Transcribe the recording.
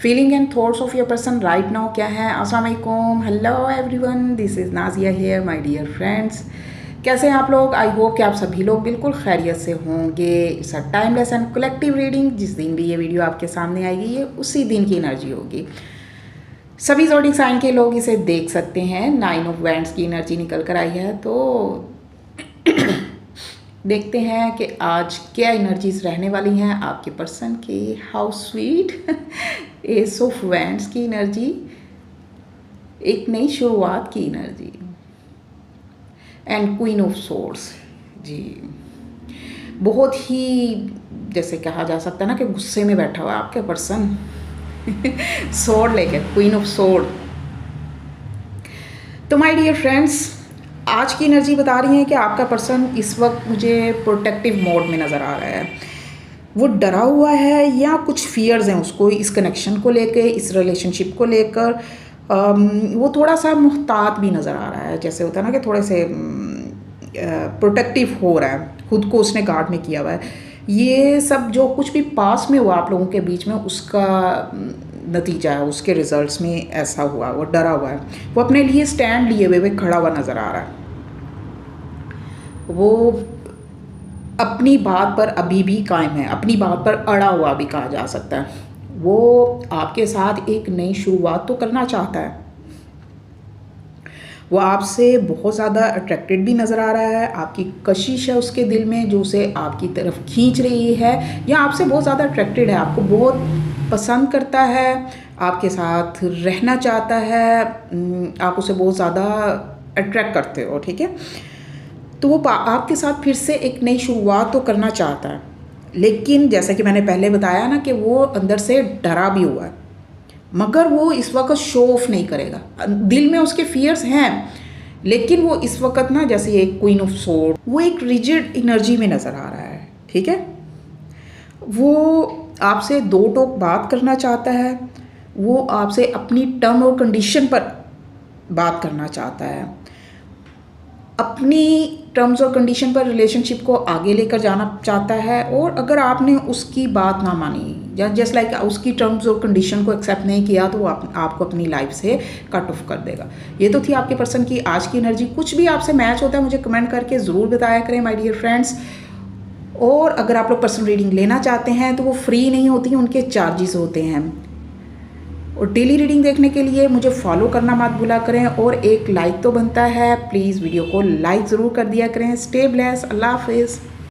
Feeling and thoughts of your person right now क्या है। अस्सलाम वालेकुम, hello everyone, this is Nazia here my dear friends. कैसे हैं आप लोग? आई होप कि आप सभी लोग बिल्कुल खैरियत से होंगे। It's a timeless and collective reading. जिस दिन भी ये वीडियो आपके सामने आएगी ये उसी दिन की एनर्जी होगी। सभी ज़ोडिक साइन के लोग इसे देख सकते हैं। 9 ऑफ वैंड्स की एनर्जी निकल कर आई है, तो देखते हैं कि आज क्या एनर्जीज रहने वाली हैं आपके पर्सन की। How sweet. Ace of wands की एनर्जी, एक नई शुरुआत की energy, and queen of swords जी। बहुत ही जैसे कहा जा सकता है ना कि गुस्से में बैठा हुआ है आपके पर्सन। सोर्ड लेके, क्वीन ऑफ सोर्ड। तो माय डियर फ्रेंड्स, आज की एनर्जी बता रही है कि आपका पर्सन इस वक्त मुझे प्रोटेक्टिव मोड में नज़र आ रहा है। वो डरा हुआ है या कुछ फियर्स हैं उसको इस कनेक्शन को लेकर, इस रिलेशनशिप को लेकर। वो थोड़ा सा मुहतात भी नज़र आ रहा है, जैसे होता है ना कि थोड़े से प्रोटेक्टिव हो रहा है, खुद को उसने गार्ड में किया हुआ है। ये सब जो कुछ भी पास में हुआ आप लोगों के बीच में, उसका नतीजा है, उसके रिजल्ट्स में ऐसा हुआ। वो डरा हुआ है, वो अपने लिए स्टैंड लिए हुए खड़ा हुआ नज़र आ रहा है। वो अपनी बात पर अभी भी कायम है, अपनी बात पर अड़ा हुआ भी कहा जा सकता है। वो आपके साथ एक नई शुरुआत तो करना चाहता है। वो आपसे बहुत ज़्यादा अट्रैक्टेड भी नज़र आ रहा है। आपकी कशिश है उसके दिल में जो उसे आपकी तरफ खींच रही है, या आपसे बहुत ज़्यादा अट्रैक्टेड है, आपको बहुत पसंद करता है, आपके साथ रहना चाहता है, आप उसे बहुत ज़्यादा अट्रैक्ट करते हो, ठीक है। तो वो आपके साथ फिर से एक नई शुरुआत तो करना चाहता है, लेकिन जैसा कि मैंने पहले बताया ना कि वो अंदर से डरा भी हुआ है, मगर वो इस वक्त शो ऑफ नहीं करेगा। दिल में उसके फियर्स हैं, लेकिन वो इस वक्त ना, जैसे एक क्वीन ऑफ सोर्ड, वो एक रिजिड एनर्जी में नज़र आ रहा है, ठीक है। वो आपसे दो टोक बात करना चाहता है, वो आपसे अपनी टर्म और कंडीशन पर बात करना चाहता है, अपनी टर्म्स और कंडीशन पर रिलेशनशिप को आगे लेकर जाना चाहता है। और अगर आपने उसकी बात ना मानी या जस्ट लाइक उसकी टर्म्स और कंडीशन को एक्सेप्ट नहीं किया, तो वो आपको अपनी लाइफ से कट ऑफ कर देगा। ये तो थी आपके पर्सन की आज की एनर्जी। कुछ भी आपसे मैच होता है मुझे कमेंट करके ज़रूर बताया करें माय डियर फ्रेंड्स। और अगर आप लोग पर्सनल रीडिंग लेना चाहते हैं तो वो फ्री नहीं होती हैं, उनके चार्जेस होते हैं। और डेली रीडिंग देखने के लिए मुझे फॉलो करना मत भूला करें, और एक लाइक तो बनता है, प्लीज़ वीडियो को लाइक ज़रूर कर दिया करें। स्टे ब्लेस, अल्लाह हाफिज़।